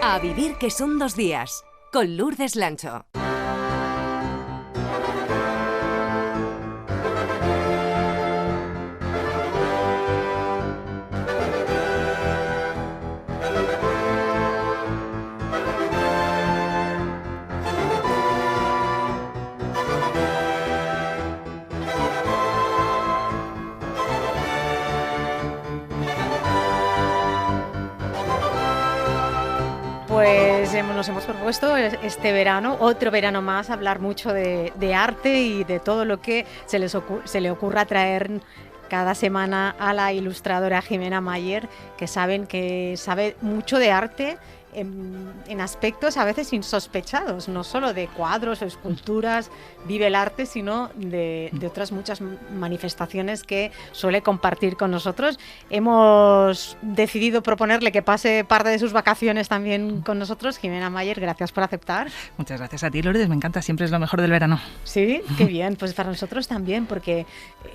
A vivir que son 2 días, con Lourdes Lancho. Pues nos hemos propuesto este verano, otro verano más, hablar mucho de arte y de todo lo que se le ocurra traer cada semana a la ilustradora Jimena Mayer, que sabe mucho de arte en aspectos a veces insospechados, no solo de cuadros o esculturas vive el arte, sino de otras muchas manifestaciones que suele compartir con nosotros. Hemos decidido proponerle que pase parte de sus vacaciones también con nosotros. Jimena Mayer, gracias por aceptar. Muchas gracias a ti, Lourdes, me encanta, siempre es lo mejor del verano. Sí, qué bien, pues para nosotros también, porque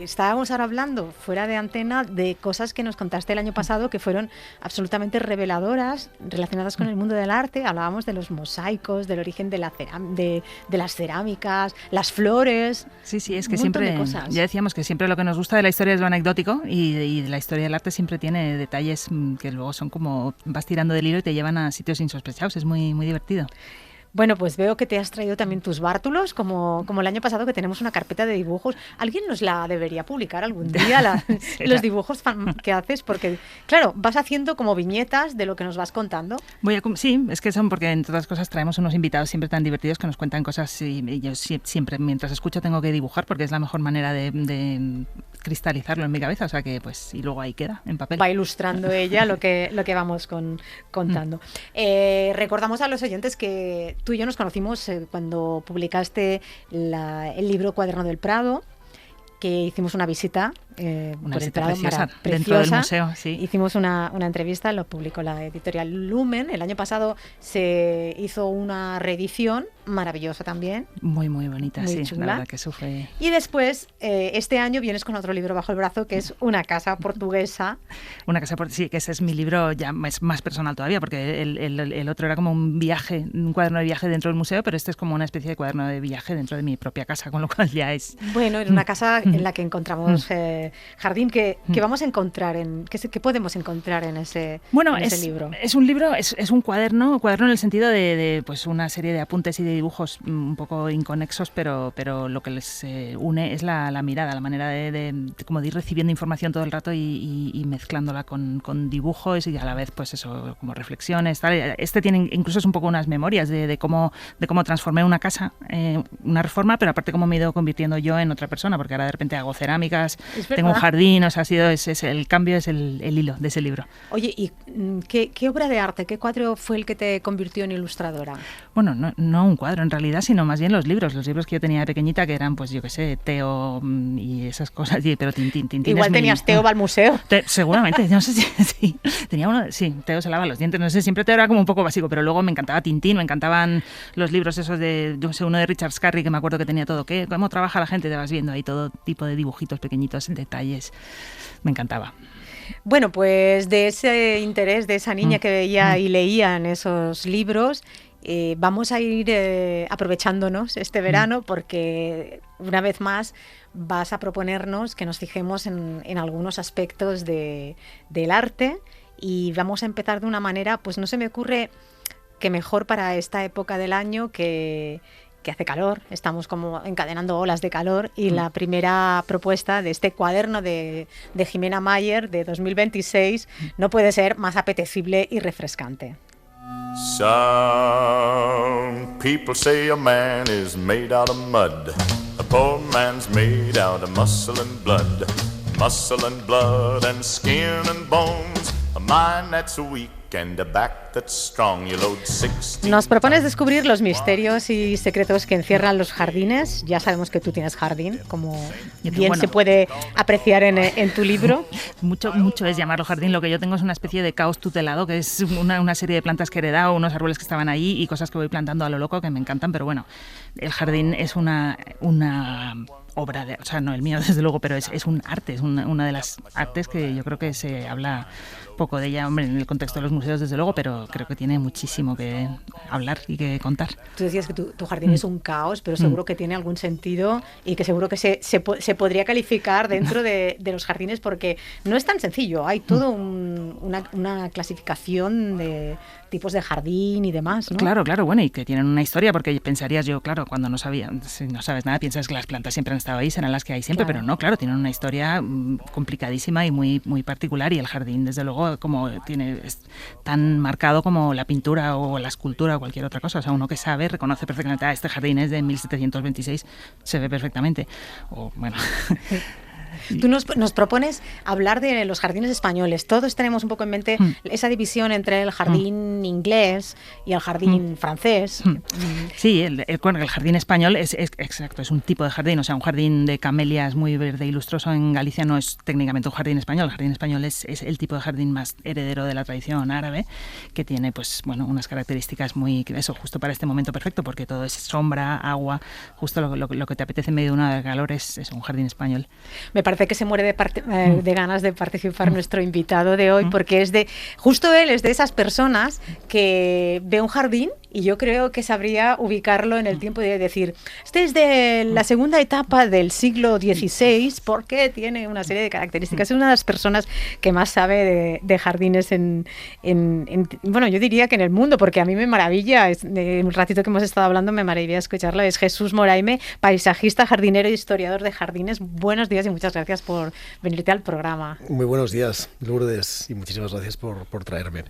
estábamos ahora hablando fuera de antena de cosas que nos contaste el año pasado que fueron absolutamente reveladoras, relacionadas con el mundo del arte. Hablábamos de los mosaicos, del origen de las cerámicas, las flores. Sí, es que siempre, ya decíamos que siempre lo que nos gusta de la historia es lo anecdótico y de la historia del arte siempre tiene detalles que luego son como vas tirando del hilo y te llevan a sitios insospechados, es muy, muy divertido. Bueno, pues veo que te has traído también tus bártulos, como el año pasado, que tenemos una carpeta de dibujos. ¿Alguien nos la debería publicar algún día, los dibujos que haces? Porque, claro, vas haciendo como viñetas de lo que nos vas contando. Sí, es que son porque, entre otras cosas, traemos unos invitados siempre tan divertidos que nos cuentan cosas y yo siempre, mientras escucho, tengo que dibujar porque es la mejor manera de cristalizarlo en mi cabeza, o sea que, pues, y luego ahí queda, en papel. Va ilustrando ella lo que vamos contando. Recordamos a los oyentes que tú y yo nos conocimos cuando publicaste el libro Cuaderno del Prado, que hicimos una visita por el Prado, preciosa, dentro del museo. Sí. Hicimos una entrevista, lo publicó la editorial Lumen. El año pasado se hizo una reedición maravillosa también. Muy, muy bonita, muy sí, chula. La verdad que eso fue... Y después, este año vienes con otro libro bajo el brazo, que es Una casa portuguesa. Sí, que ese es mi libro ya más personal todavía, porque el otro era como un cuaderno de viaje dentro del museo, pero este es como una especie de cuaderno de viaje dentro de mi propia casa, con lo cual ya es... Bueno, en una casa en la que encontramos jardín, que vamos a encontrar, ¿qué podemos encontrar en ese libro? Es un libro, es un cuaderno en el sentido de pues una serie de apuntes y de dibujos un poco inconexos, pero lo que les une es la mirada, la manera de como de ir recibiendo información todo el rato y mezclándola con dibujos y a la vez pues eso, como reflexiones, tal. Este tiene incluso es un poco unas memorias de cómo transformé una casa, una reforma, pero aparte cómo me he ido convirtiendo yo en otra persona, porque ahora de repente hago cerámicas, tengo un jardín, o sea, el cambio es el hilo de ese libro. Oye, ¿y qué obra de arte, qué cuadro fue el que te convirtió en ilustradora? Bueno, no un cuadro en realidad, sino más bien los libros que yo tenía de pequeñita, que eran, pues yo qué sé, Teo y esas cosas, pero Tintín. Igual tenías Teo va al museo. Seguramente, no sé si tenía uno, sí, Teo se lava los dientes, no sé, siempre Teo era como un poco básico, pero luego me encantaba Tintín, me encantaban los libros esos de, yo sé, uno de Richard Scarry, que me acuerdo que tenía todo, cómo trabaja la gente, te vas viendo ahí todo tipo de dibujitos pequeñitos, detalles, me encantaba. Bueno, pues de ese interés de esa niña que veía y leía en esos libros, vamos a ir aprovechándonos este verano, porque una vez más vas a proponernos que nos fijemos en algunos aspectos del arte, y vamos a empezar de una manera, pues no se me ocurre que mejor para esta época del año que hace calor, estamos como encadenando olas de calor, y la primera propuesta de este cuaderno de Jimena Mayer de 2026 no puede ser más apetecible y refrescante. Some people say a man is made out of mud. A poor man's made out of muscle and blood and skin and bones. A mind that's weak and a back that's strong. You load 16. Nos propones descubrir los misterios y secretos que encierran los jardines. Ya sabemos que tú tienes jardín, como bien se puede apreciar en tu libro. Mucho es llamarlo jardín. Lo que yo tengo es una especie de caos tutelado, que es una serie de plantas que he heredado, unos árboles que estaban ahí y cosas que voy plantando a lo loco que me encantan, pero bueno, el jardín es una obra o sea, no el mío desde luego, pero es un arte, es una de las artes que yo creo que se habla poco de ella, hombre, en el contexto de los museos desde luego, pero creo que tiene muchísimo que hablar y que contar. Tú decías que tu jardín es un caos, pero seguro que tiene algún sentido y que seguro que se podría calificar dentro de los jardines, porque no es tan sencillo. Hay todo una clasificación de tipos de jardín y demás, ¿no? Claro, bueno, y que tienen una historia, porque pensarías yo, claro, cuando si no sabes nada, piensas que las plantas siempre han estado ahí, serán las que hay siempre, pero no, claro, tienen una historia complicadísima y muy, muy particular, y el jardín, desde luego, es tan marcado como la pintura o la escultura o cualquier otra cosa. O sea, uno que sabe, reconoce perfectamente, este jardín es de 1726, se ve perfectamente. O, bueno... Tú nos propones hablar de los jardines españoles. Todos tenemos un poco en mente esa división entre el jardín inglés y el jardín francés. Sí, el jardín español es exacto, es un tipo de jardín. O sea, un jardín de camelias muy verde y lustroso en Galicia no es técnicamente un jardín español. El jardín español es el tipo de jardín más heredero de la tradición árabe, que tiene pues bueno unas características muy, eso, justo para este momento perfecto, porque todo es sombra, agua, justo lo que te apetece en medio de una de calor es un jardín español. Me parece que se muere de ganas de participar nuestro invitado de hoy, porque justo él es de esas personas que ve un jardín y yo creo que sabría ubicarlo en el tiempo de decir, este es de la segunda etapa del siglo XVI porque tiene una serie de características. Es una de las personas que más sabe de jardines bueno, yo diría que en el mundo, porque a mí me maravilla, un ratito que hemos estado hablando me maravilla escucharlo. Es Jesús Moraime, paisajista, jardinero y historiador de jardines. Buenos días y muchas gracias por venirte al programa. Muy buenos días, Lourdes, y muchísimas gracias por traerme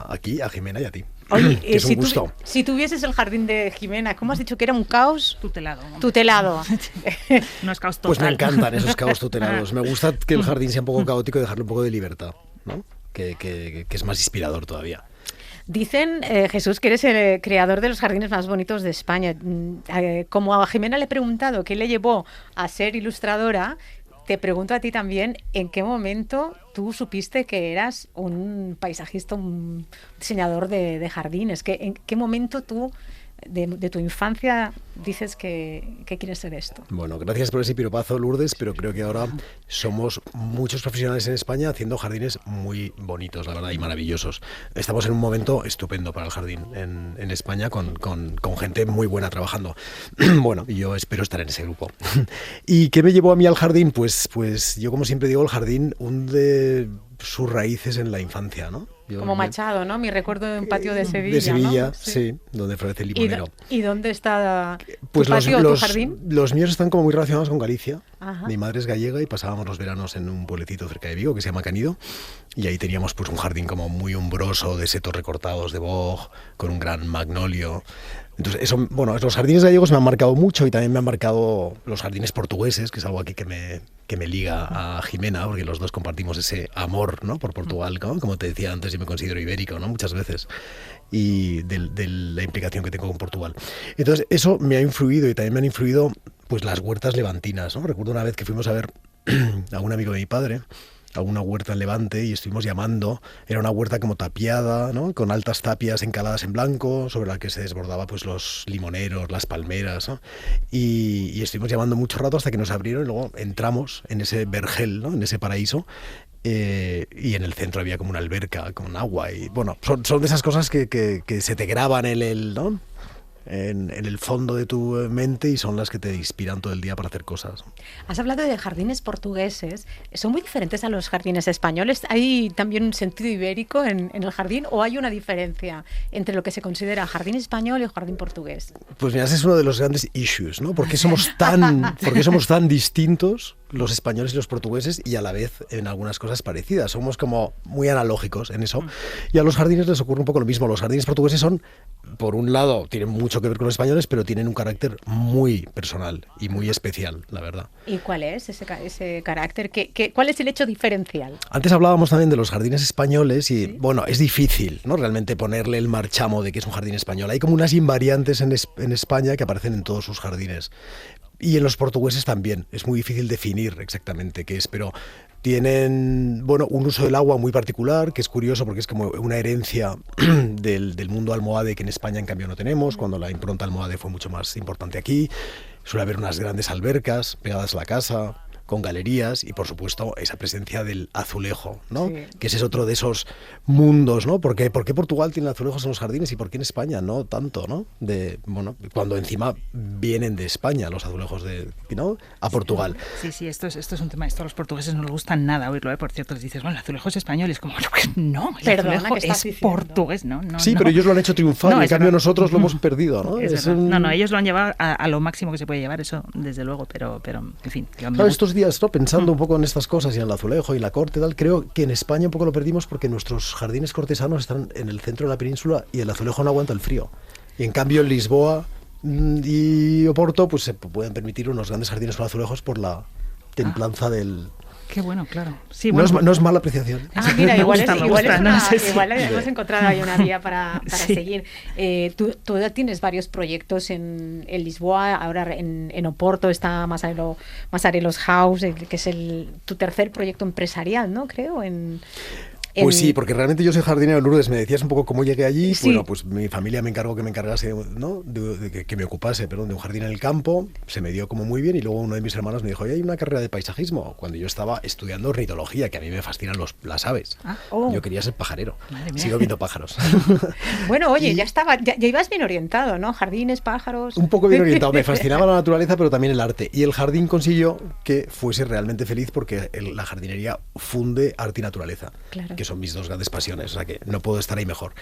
aquí, a Jimena y a ti. Oye, es un gusto. Si tuvieses el jardín de Jimena, ¿cómo has dicho que era un caos? Tutelado. Tutelado. No es caos total. Pues me encantan esos caos tutelados. Me gusta que el jardín sea un poco caótico y dejarle un poco de libertad, ¿no? Que es más inspirador todavía. Dicen, Jesús, que eres el creador de los jardines más bonitos de España. Como a Jimena le he preguntado qué le llevó a ser ilustradora, te pregunto a ti también, ¿en qué momento tú supiste que eras un paisajista, un diseñador de jardines? ¿En qué momento tú, de tu infancia, dices que quieres ser esto? Bueno, gracias por ese piropazo, Lourdes, pero creo que ahora somos muchos profesionales en España haciendo jardines muy bonitos, la verdad, y maravillosos. Estamos en un momento estupendo para el jardín en España, con gente muy buena trabajando. Bueno, y yo espero estar en ese grupo. ¿Y qué me llevó a mí al jardín? Pues yo, como siempre digo, el jardín hunde sus raíces en la infancia, ¿no? Como Machado, ¿no? Mi recuerdo de un patio de Sevilla. De Sevilla, ¿no? sí, donde florece el limonero. ¿Y dónde está pues tu patio, tu jardín? Los míos están como muy relacionados con Galicia. Ajá. Mi madre es gallega y pasábamos los veranos en un pueblecito cerca de Vigo que se llama Canido, y ahí teníamos pues un jardín como muy umbroso de setos recortados de boj, con un gran magnolio. Entonces, eso, bueno, los jardines gallegos me han marcado mucho, y también me han marcado los jardines portugueses, que es algo aquí que me liga a Jimena, porque los dos compartimos ese amor, ¿no?, por Portugal, ¿no? Como te decía antes, yo me considero ibérico, ¿no?, muchas veces, y de la implicación que tengo con Portugal. Entonces, eso me ha influido, y también me han influido pues las huertas levantinas, ¿no? Recuerdo una vez que fuimos a ver a un amigo de mi padre a una huerta en Levante, y estuvimos llamando. Era una huerta como tapiada, ¿no?, con altas tapias encaladas en blanco, sobre la que se desbordaba pues los limoneros, las palmeras, ¿no? Y estuvimos llamando mucho rato hasta que nos abrieron, y luego entramos en ese vergel, ¿no?, en ese paraíso, y en el centro había como una alberca con agua, y bueno, son de esas cosas que se te graban ¿no?, en el fondo de tu mente, y son las que te inspiran todo el día para hacer cosas. Has hablado de jardines portugueses. ¿Son muy diferentes a los jardines españoles? ¿Hay también un sentido ibérico en el jardín, o hay una diferencia entre lo que se considera jardín español y jardín portugués? Pues mira, ese es uno de los grandes issues, ¿no? ¿Por qué somos tan distintos los españoles y los portugueses, y a la vez en algunas cosas parecidas? Somos como muy analógicos en eso, y a los jardines les ocurre un poco lo mismo. Los jardines portugueses son, por un lado, tienen mucho que ver con los españoles, pero tienen un carácter muy personal y muy especial, la verdad. ¿Y cuál es ese carácter? ¿Cuál es el hecho diferencial? Antes hablábamos también de los jardines españoles, y ¿sí? Bueno, es difícil, ¿no?, realmente ponerle el marchamo de que es un jardín español. Hay como unas invariantes en España que aparecen en todos sus jardines. Y en los portugueses también. Es muy difícil definir exactamente qué es, pero tienen, bueno, un uso del agua muy particular, que es curioso porque es como una herencia del mundo almohade, que en España en cambio no tenemos, cuando la impronta almohade fue mucho más importante aquí. Suele haber unas grandes albercas pegadas a la casa, con galerías y, por supuesto, esa presencia del azulejo, ¿no? Sí. Que ese es otro de esos mundos, ¿no? ¿Por qué Portugal tiene azulejos en los jardines y por qué en España no tanto, ¿no? Cuando encima vienen de España los azulejos ¿no? a Portugal. Sí, esto es un tema, esto a los portugueses no les gusta nada oírlo, ¿eh? Por cierto, les dices, bueno, el azulejo es español, y es como, no, el Perdona, azulejo ¿qué estás es diciendo? portugués, ¿no? Sí, no. pero ellos lo han hecho triunfar No, y en es cambio verdad. nosotros lo hemos perdido, ¿no? Es verdad. No, ellos lo han llevado a lo máximo que se puede llevar, eso desde luego, pero en fin. Claro, estos días, ¿no? Pensando un poco en estas cosas y en el azulejo y la corte y tal, creo que en España un poco lo perdimos porque nuestros jardines cortesanos están en el centro de la península y el azulejo no aguanta el frío. Y en cambio en Lisboa y Oporto pues se pueden permitir unos grandes jardines con azulejos por la templanza del... Qué bueno, claro. Sí, no, bueno, no es mala apreciación. Mira, Me igual, gusta, es, me igual, gusta, es no una, sé si- igual hemos encontrado ahí una vía para Sí. seguir. Tú ya tienes varios proyectos en Lisboa, ahora en Oporto está Masarelos House, que es tu tercer proyecto empresarial, ¿no? Creo, Pues sí, porque realmente yo soy jardinero. Lourdes, me decías un poco cómo llegué allí. Sí. Bueno, pues mi familia me encargó que me encargase, ¿no? Que me ocupase, de un jardín en el campo. Se me dio como muy bien y luego uno de mis hermanos me dijo, oye, hay una carrera de paisajismo. Cuando yo estaba estudiando ornitología, que a mí me fascinan las aves. Oh. Yo quería ser pajarero. Madre mía. Sigo viendo pájaros. Bueno, oye, Y- ya ibas bien orientado, ¿no? Jardines, pájaros. Un poco bien orientado. Me fascinaba la naturaleza, pero también el arte. Y el jardín consiguió que fuese realmente feliz porque la jardinería funde arte y naturaleza, Claro. que son mis dos grandes pasiones. O sea que no puedo estar ahí mejor.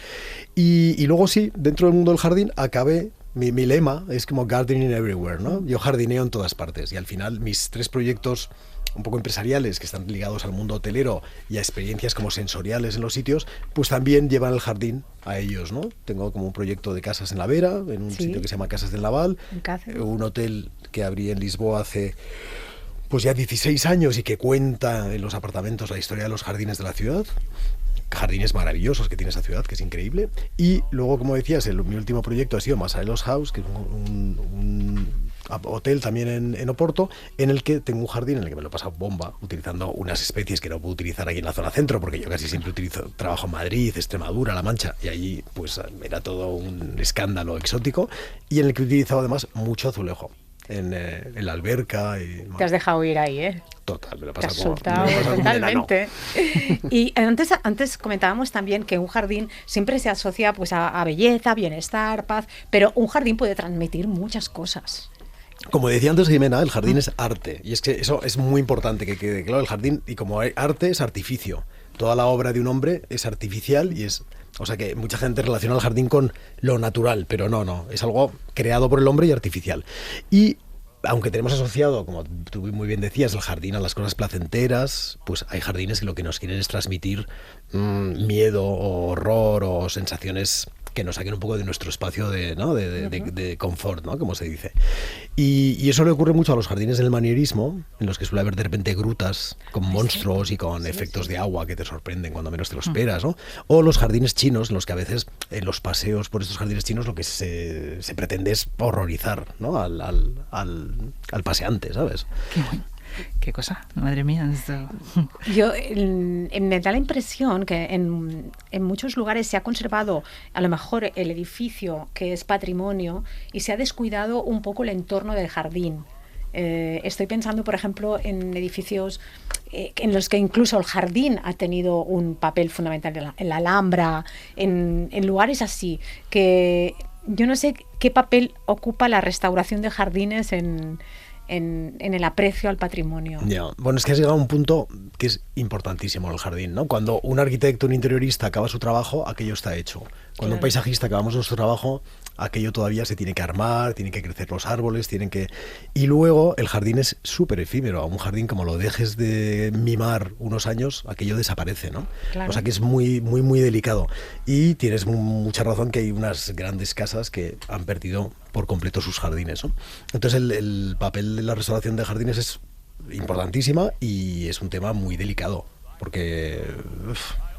Y luego sí, dentro del mundo del jardín acabé. Mi lema es como gardening everywhere, ¿no? Yo jardineo en todas partes. Y al final mis 3 proyectos un poco empresariales que están ligados al mundo hotelero y a experiencias como sensoriales en los sitios, pues también llevan el jardín a ellos, ¿no? Tengo como un proyecto de casas en la Vera, en un Sí. sitio que se llama Casas del Naval, En Cáceres. un hotel que abrí en Lisboa hace pues ya 16 años y que cuenta en los apartamentos la historia de los jardines de la ciudad. Jardines maravillosos que tiene esa ciudad, que es increíble. Y luego, como decías, mi último proyecto ha sido Masarelos House, que es un hotel también en Oporto, en el que tengo un jardín en el que me lo he pasado bomba, utilizando unas especies que no puedo utilizar aquí en la zona centro, porque yo casi siempre trabajo en Madrid, Extremadura, La Mancha, y allí pues era todo un escándalo exótico, y en el que he utilizado además mucho azulejo. En la alberca y... Te has dejado ir ahí, ¿eh? Total, me lo he Te has pasado soltado me lo he pasado como un enano. totalmente. Y antes comentábamos también que un jardín siempre se asocia pues a belleza, bienestar, paz, pero un jardín puede transmitir muchas cosas. Como decía antes Jimena, el jardín es arte. Y es que eso es muy importante que quede claro. El jardín, y como hay arte, es artificio. Toda la obra de un hombre es artificial y es... O sea que mucha gente relaciona el jardín con lo natural, pero no. Es algo creado por el hombre y artificial. Y aunque tenemos asociado, como tú muy bien decías, el jardín a las cosas placenteras, pues hay jardines que lo que nos quieren es transmitir miedo o horror o sensaciones que nos saquen un poco de nuestro espacio de confort, ¿no? Como se dice. Y eso le ocurre mucho a los jardines del manierismo, en los que suele haber de repente grutas con monstruos y con efectos de agua que te sorprenden cuando menos te lo esperas, ¿no? O los jardines chinos, en los que a veces en los paseos por estos jardines chinos lo que se pretende es horrorizar, ¿no? al paseante, ¿sabes? Qué bueno. Qué cosa, madre mía. Esto... Yo me da la impresión que en muchos lugares se ha conservado a lo mejor el edificio que es patrimonio y se ha descuidado un poco el entorno del jardín. Estoy pensando, por ejemplo, en edificios en los que incluso el jardín ha tenido un papel fundamental, en la Alhambra, en lugares así, que yo no sé qué papel ocupa la restauración de jardines en el aprecio al patrimonio. Ya. Bueno, es que has llegado a un punto que es importantísimo en el jardín, ¿no? Cuando un arquitecto, un interiorista acaba su trabajo, aquello está hecho. Cuando un paisajista acabamos nuestro trabajo, aquello todavía se tiene que armar, tienen que crecer los árboles, y luego el jardín es súper efímero. A un jardín, como lo dejes de mimar unos años, aquello desaparece, ¿no? Claro. O sea que es muy, muy, muy delicado. Y tienes mucha razón que hay unas grandes casas que han perdido por completo sus jardines, ¿no? Entonces el papel de la restauración de jardines es importantísima y es un tema muy delicado, porque...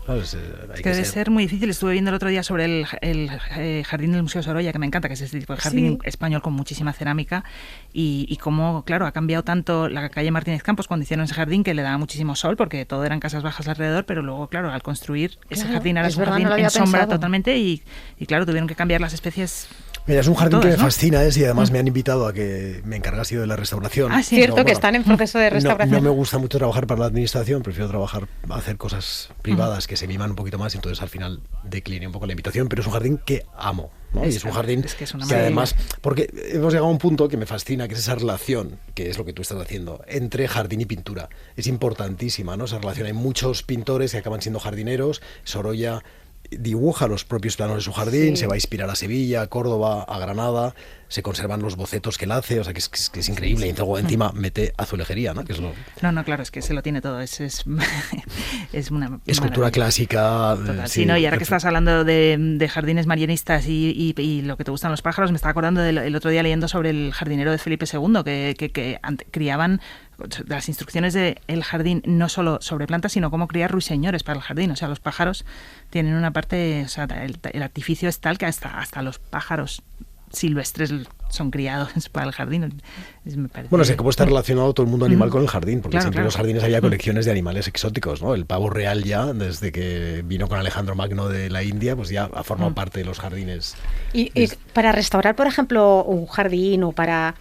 ¿sabes? Hay que debe ser muy difícil. Estuve viendo el otro día sobre el jardín del Museo Sorolla, que me encanta, que es este tipo de jardín español con muchísima cerámica, y cómo, claro, ha cambiado tanto la calle Martínez Campos cuando hicieron ese jardín, que le daba muchísimo sol, porque todo eran casas bajas alrededor, pero luego, claro, al construir ese jardín, ahora es un jardín en sombra totalmente, y claro, tuvieron que cambiar las especies. Mira, es un jardín todas, que me ¿no? fascina, y además me han invitado a que me encargase yo de la restauración. Ah, sí. Cierto que están en proceso de restauración. No me gusta mucho trabajar para la administración, prefiero hacer cosas privadas que se miman un poquito más, y entonces al final decliné un poco la invitación, pero es un jardín que amo, ¿no? Y es un jardín es que es una que maravilla. además, porque hemos llegado a un punto que me fascina, que es esa relación, que es lo que tú estás haciendo, entre jardín y pintura. Es importantísima, ¿no? Esa relación. Hay muchos pintores que acaban siendo jardineros. Sorolla dibuja los propios planos de su jardín, se va a inspirar a Sevilla, a Córdoba, a Granada, se conservan los bocetos que él hace, o sea que es increíble. Y luego encima mete azulejería, ¿no? Que es lo... No, claro, es que se lo tiene todo, es una escultura maravilla. clásica. Total, sí, ¿no? Y ahora que estás hablando de jardines marianistas y lo que te gustan los pájaros, me estaba acordando el otro día leyendo sobre el jardinero de Felipe II, que criaban las instrucciones del jardín, no solo sobre plantas, sino cómo criar ruiseñores para el jardín. O sea, los pájaros tienen una parte, o sea, el artificio es tal que hasta los pájaros silvestres son criados para el jardín. Me parece... Bueno, sé cómo está relacionado todo el mundo animal con el jardín, porque Claro, siempre en claro. los jardines había colecciones de animales exóticos, ¿no? El pavo real ya, desde que vino con Alejandro Magno de la India, pues ya ha formado parte de los jardines. Y para restaurar, por ejemplo, un jardín o para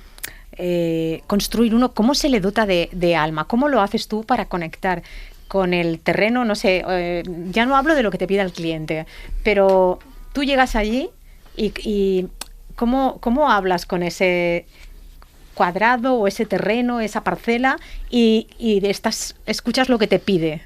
construir uno, ¿cómo se le dota de alma? ¿Cómo lo haces tú para conectar con el terreno? No sé, ya no hablo de lo que te pida el cliente, pero tú llegas allí y ¿cómo hablas con ese cuadrado o ese terreno, esa parcela y escuchas lo que te pide?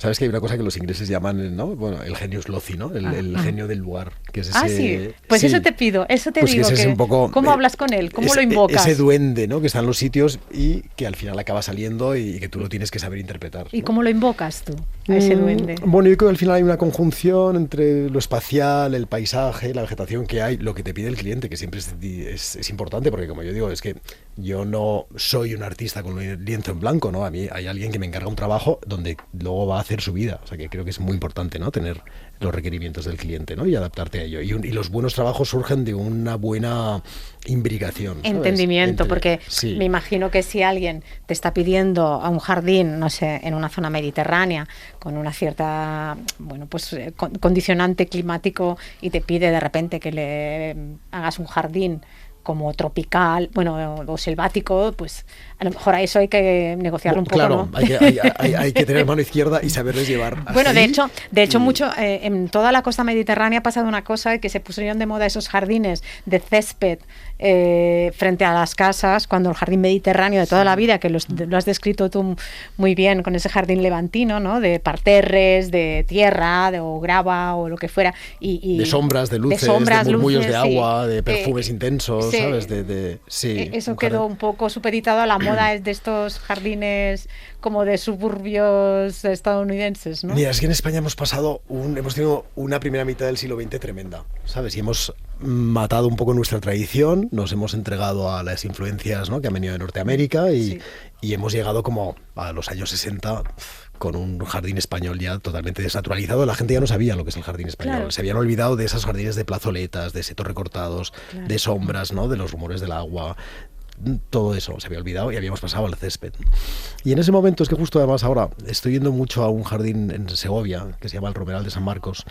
Sabes que hay una cosa que los ingleses llaman, ¿no? Bueno, el genius loci, ¿no? El genio del lugar, que es ese... Sí, pues sí. eso te pido, eso te Pues digo, ese es que un poco, ¿cómo hablas con él? ¿Cómo lo invocas? Ese duende, ¿no? Que está en los sitios y que al final acaba saliendo y que tú lo tienes que saber interpretar, ¿no? ¿Y cómo lo invocas tú, a ese duende? Bueno, yo creo que al final hay una conjunción entre lo espacial, el paisaje, la vegetación que hay, lo que te pide el cliente, que siempre es importante, porque como yo digo, es que yo no soy un artista con un lienzo en blanco, ¿no? A mí hay alguien que me encarga un trabajo donde luego va a hacer su vida. O sea, que creo que es muy importante, ¿no? Tener los requerimientos del cliente, ¿no? Y adaptarte a ello. Y los buenos trabajos surgen de una buena imbricación, ¿sabes? Entendimiento, porque sí. me imagino que si alguien te está pidiendo a un jardín, no sé, en una zona mediterránea, con una cierta, bueno, pues condicionante climático, y te pide de repente que le hagas un jardín como tropical, bueno, o selvático, pues a lo mejor a eso hay que negociarlo un poco, claro, ¿no? hay que tener mano izquierda y saberles llevar. Bueno, hasta de ahí. hecho mucho en toda la costa mediterránea ha pasado una cosa, que se pusieron de moda esos jardines de césped frente a las casas, cuando el jardín mediterráneo de toda la vida, que lo has descrito tú muy bien, con ese jardín levantino, ¿no? De parterres, de tierra, o grava, o lo que fuera. Y de sombras, de luces, de murmullos de agua, de perfumes intensos, ¿sabes? Sí, eso quedó un poco supeditado a la moda de estos jardines como de suburbios estadounidenses, ¿no? Mira, es que en España hemos tenido una primera mitad del siglo XX tremenda, ¿sabes? Y hemos matado un poco nuestra tradición, nos hemos entregado a las influencias, ¿no? Que han venido de Norteamérica y hemos llegado como a los años 60 con un jardín español ya totalmente desnaturalizado. La gente ya no sabía lo que es el jardín español. Claro. Se habían olvidado de esos jardines de plazoletas, de setos recortados, de sombras, ¿no? De los rumores del agua. Todo eso se había olvidado y habíamos pasado al césped. Y en ese momento, es que justo además ahora estoy yendo mucho a un jardín en Segovia que se llama el Romeral de San Marcos,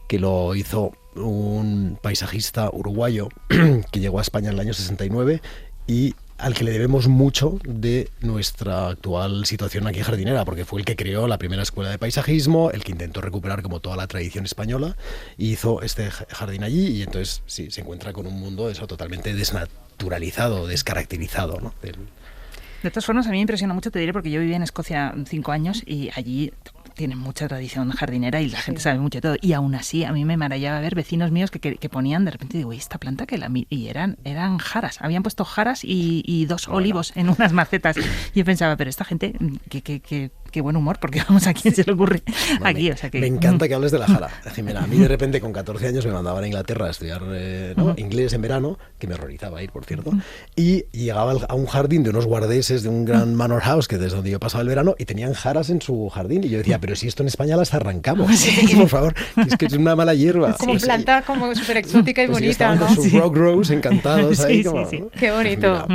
que lo hizo un paisajista uruguayo que llegó a España en el año 69 y al que le debemos mucho de nuestra actual situación aquí jardinera, porque fue el que creó la primera escuela de paisajismo, el que intentó recuperar como toda la tradición española, y hizo este jardín allí, y entonces sí, se encuentra con un mundo eso totalmente desnaturalizado, descaracterizado, ¿no? De todas formas, a mí me impresiona mucho, te diré, porque yo viví en Escocia 5 años y allí tienen mucha tradición jardinera y la gente sabe mucho de todo. Y aún así, a mí me maravillaba ver vecinos míos que ponían, de repente, digo, ¿y esta planta que la y eran jaras? Habían puesto jaras y 2 olivos en unas macetas. Y yo pensaba, pero esta gente, qué buen humor, porque vamos, ¿a quién se le ocurre aquí? O sea que... Me encanta que hables de la jara, Jimena. A mí de repente con 14 años me mandaban a Inglaterra a estudiar inglés en verano, que me horrorizaba ir, por cierto, y llegaba a un jardín de unos guardeses de un gran manor house, que desde donde yo pasaba el verano, y tenían jaras en su jardín, y yo decía, pero si esto en España las arrancamos, por favor, es que es una mala hierba. Como planta como súper exótica y pues bonita, ¿no? Sus rock rose encantados ahí. Como, sí. Qué bonito.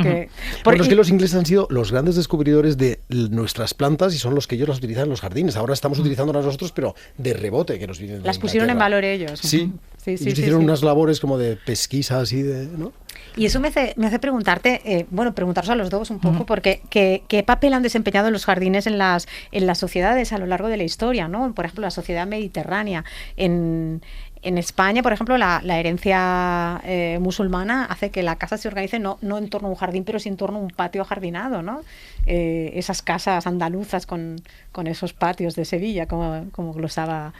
Bueno, es que los ingleses han sido los grandes descubridores de nuestras plantas y son los que ellos las utilizan en los jardines. Ahora estamos utilizándolas nosotros, pero de rebote, que nos vienen de las pusieron en valor ellos. Sí. Sí, sí, Ellos sí, hicieron sí. unas labores como de pesquisa así ¿no? Y eso me hace preguntarte, preguntaros a los dos un poco, porque ¿qué papel han desempeñado los jardines en las sociedades a lo largo de la historia, ¿no? Por ejemplo, la sociedad mediterránea. En España, por ejemplo, la herencia musulmana hace que la casa se organice no en torno a un jardín, pero sí en torno a un patio ajardinado, ¿no? Esas casas andaluzas con esos patios de Sevilla, como glosaba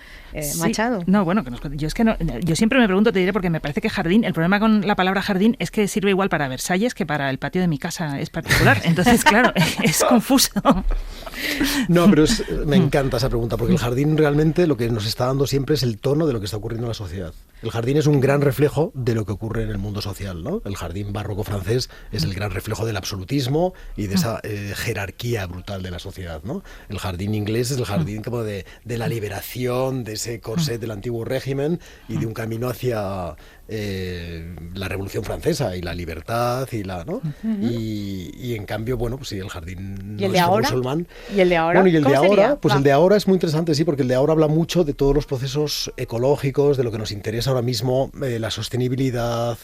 Machado. No, bueno, yo siempre me pregunto, te diré, porque me parece que jardín, el problema con la palabra jardín es que sirve igual para Versalles que para el patio de mi casa es particular. Entonces, claro, es confuso. No, pero me encanta esa pregunta, porque el jardín realmente lo que nos está dando siempre es el tono de lo que está ocurriendo en la sociedad. El jardín es un gran reflejo de lo que ocurre en el mundo social, ¿no? El jardín barroco francés es el gran reflejo del absolutismo y de esa jerarquía brutal de la sociedad, ¿no? El jardín inglés es el jardín como de la liberación, de ese corset del antiguo régimen y de un camino hacia la Revolución Francesa y la libertad y ¿no? Y en cambio, bueno, pues sí, el jardín ¿Y el de ahora? musulmán. ¿Y el de ahora? Bueno, y el de ¿Cómo ahora, sería? pues el de ahora es muy interesante, sí, porque el de ahora habla mucho de todos los procesos ecológicos, de lo que nos interesa ahora mismo, la sostenibilidad,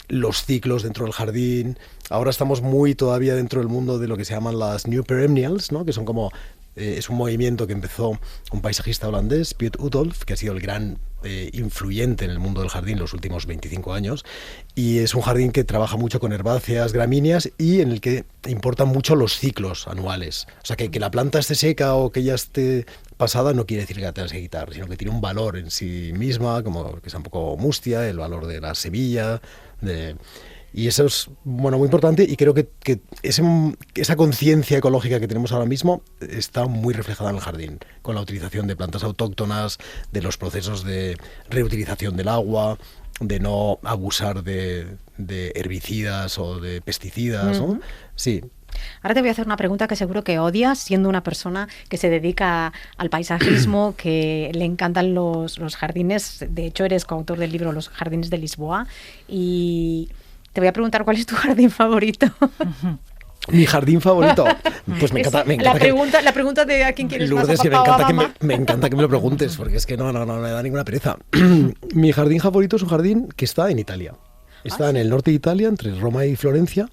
los ciclos dentro del jardín. Ahora estamos muy todavía dentro del mundo de lo que se llaman las New Perennials, ¿no? Que son como es un movimiento que empezó un paisajista holandés, Piet Oudolf, que ha sido el gran influyente en el mundo del jardín los últimos 25 años, y es un jardín que trabaja mucho con herbáceas, gramíneas, y en el que importan mucho los ciclos anuales. O sea, que la planta esté seca o que ya esté pasada no quiere decir que la tengas que quitar, sino que tiene un valor en sí misma, como que sea un poco mustia, el valor de la semilla, y eso es muy importante, y creo que esa conciencia ecológica que tenemos ahora mismo está muy reflejada en el jardín, con la utilización de plantas autóctonas, de los procesos de reutilización del agua, de no abusar de herbicidas o de pesticidas, ¿no? Sí. Ahora te voy a hacer una pregunta que seguro que odias, siendo una persona que se dedica al paisajismo, que le encantan los jardines. De hecho, eres coautor del libro Los Jardines de Lisboa. Y te voy a preguntar cuál es tu jardín favorito. Mi jardín favorito. Pues me encanta la pregunta de a quién quieres Lourdes, más, a que papá o a mamá. me encanta que me lo preguntes, porque es que no me da ninguna pereza. Mi jardín favorito es un jardín que está en Italia. Está en el norte de Italia, entre Roma y Florencia,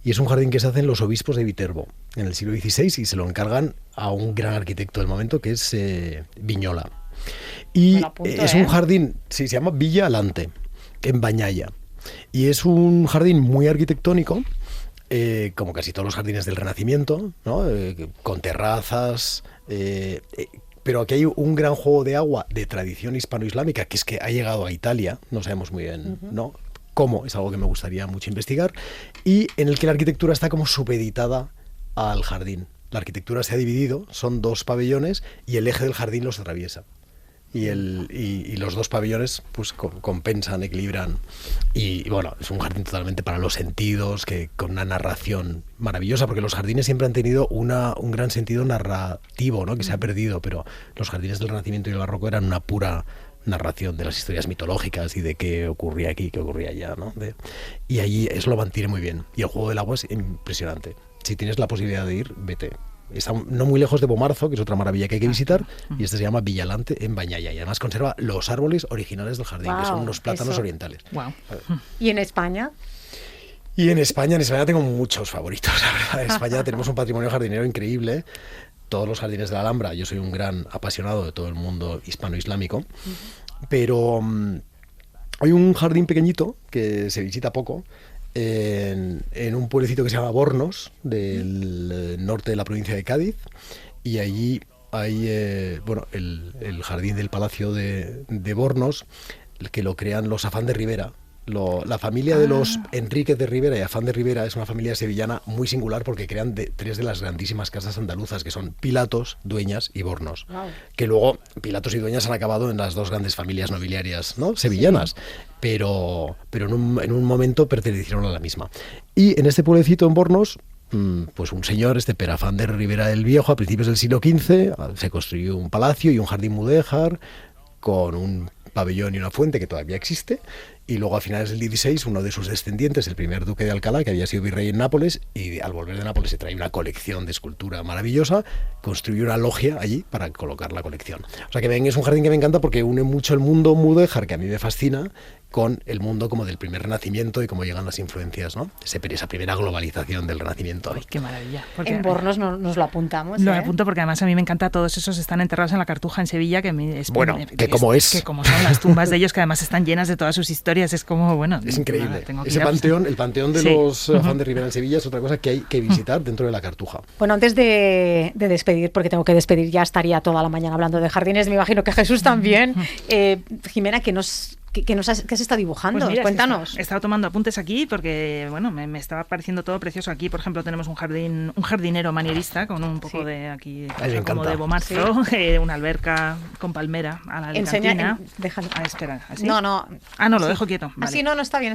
y es un jardín que se hacen los obispos de Viterbo en el siglo XVI, y se lo encargan a un gran arquitecto del momento que es Vignola. Y es un jardín, sí, se llama Villa Alante, en Bañaya. Y es un jardín muy arquitectónico, como casi todos los jardines del Renacimiento, ¿no? Con terrazas, pero aquí hay un gran juego de agua de tradición hispano-islámica, que es que ha llegado a Italia, no sabemos muy bien, ¿no? Cómo, es algo que me gustaría mucho investigar, y en el que la arquitectura está como supeditada al jardín. La arquitectura se ha dividido, son dos pabellones, y el eje del jardín los atraviesa. Y los dos pabellones pues compensan, equilibran, y bueno, es un jardín totalmente para los sentidos, que con una narración maravillosa, porque los jardines siempre han tenido un gran sentido narrativo, ¿no? Que se ha perdido, pero los jardines del Renacimiento y el Barroco eran una pura narración de las historias mitológicas y de qué ocurría aquí, qué ocurría allá, ¿no? Y allí eso lo mantiene muy bien, y el juego del agua es impresionante. Si tienes la posibilidad de ir, vete. Está no muy lejos de Bomarzo, que es otra maravilla que hay que visitar, y este se llama Villa Alante, en Bañaya, y además conserva los árboles originales del jardín, que son unos plátanos orientales. Wow. ¿Y en España? Y en España tengo muchos favoritos, la verdad. En España tenemos un patrimonio jardinero increíble. Todos los jardines de la Alhambra, yo soy un gran apasionado de todo el mundo hispano-islámico, pero hay un jardín pequeñito que se visita poco, en un pueblecito que se llama Bornos, del norte de la provincia de Cádiz, y allí hay el jardín del Palacio de Bornos, que lo crean los Afán de Rivera. La familia de los Enríquez de Rivera y Afán de Rivera es una familia sevillana muy singular, porque crean tres de las grandísimas casas andaluzas, que son Pilatos, Dueñas y Bornos. Wow. Que luego Pilatos y Dueñas han acabado en las dos grandes familias nobiliarias, ¿no? Sevillanas, sí. pero en un momento pertenecieron a la misma. Y en este pueblecito, en Bornos, pues un señor, Per Afán de Rivera el Viejo, a principios del siglo XV, se construyó un palacio y un jardín mudéjar con un pabellón y una fuente que todavía existe, y luego a finales del 16 uno de sus descendientes, el primer duque de Alcalá, que había sido virrey en Nápoles, y al volver de Nápoles se trae una colección de escultura maravillosa, construyó una logia allí para colocar la colección. O sea que ven, es un jardín que me encanta porque une mucho el mundo mudéjar, que a mí me fascina, con el mundo como del primer Renacimiento y cómo llegan las influencias, ¿no? Esa primera globalización del Renacimiento. Ay, qué maravilla. Porque en Bornos nos lo apuntamos. Lo apunto porque además a mí me encanta, todos esos están enterrados en la Cartuja en Sevilla, que es que como son las tumbas de ellos, que además están llenas de todas sus historias, es como, bueno... Es increíble. Nada, ese panteón, el panteón de los Juan de Ribera en Sevilla es otra cosa que hay que visitar dentro de la Cartuja. Bueno, antes de despedir, porque tengo que despedir, ya estaría toda la mañana hablando de jardines, me imagino que Jesús también. Jimena, ¿qué has estado dibujando? Pues mira, cuéntanos. He estado tomando apuntes aquí porque, bueno, me estaba pareciendo todo precioso. Aquí, por ejemplo, tenemos un jardinero manierista con un poco de aquí, como de bomarzo, una alberca con palmera a la alicantina. Déjalo. Espera, ¿así? No. Ah, no, lo dejo quieto. Vale. Así no, está bien.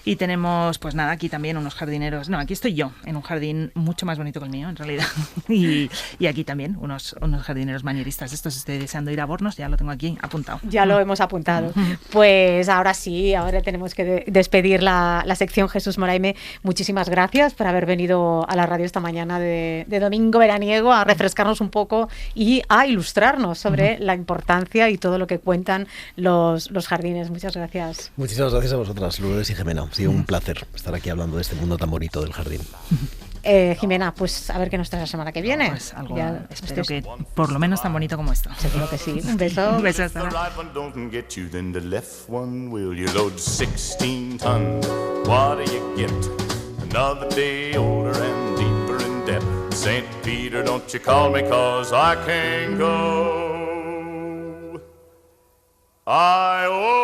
Y tenemos, pues nada, aquí también unos jardineros. No, aquí estoy yo, en un jardín mucho más bonito que el mío, en realidad. Y aquí también unos jardineros manieristas. Estos estoy deseando ir a Bornos, ya lo tengo aquí apuntado. Ya lo hemos apuntado. Pues ahora sí, ahora tenemos que despedir la sección. Jesús Moraime, muchísimas gracias por haber venido a la radio esta mañana de domingo veraniego a refrescarnos un poco y a ilustrarnos sobre la importancia y todo lo que cuentan los jardines. Muchas gracias. Muchísimas gracias a vosotras, Lourdes y Jimena. Ha sido un placer estar aquí hablando de este mundo tan bonito del jardín. Jimena, pues a ver qué nos traes la semana que viene. Pues algo, espero que por lo menos tan bonito como esto. Seguro que sí. Un beso. Un beso, hasta ahora. Another day older and deeper in debt. St. Peter, don't you call me 'cause I can't go. I owe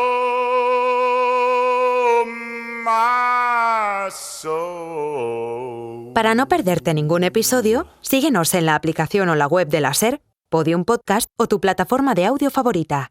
my soul. Para no perderte ningún episodio, síguenos en la aplicación o la web de la SER, Podium Podcast o tu plataforma de audio favorita.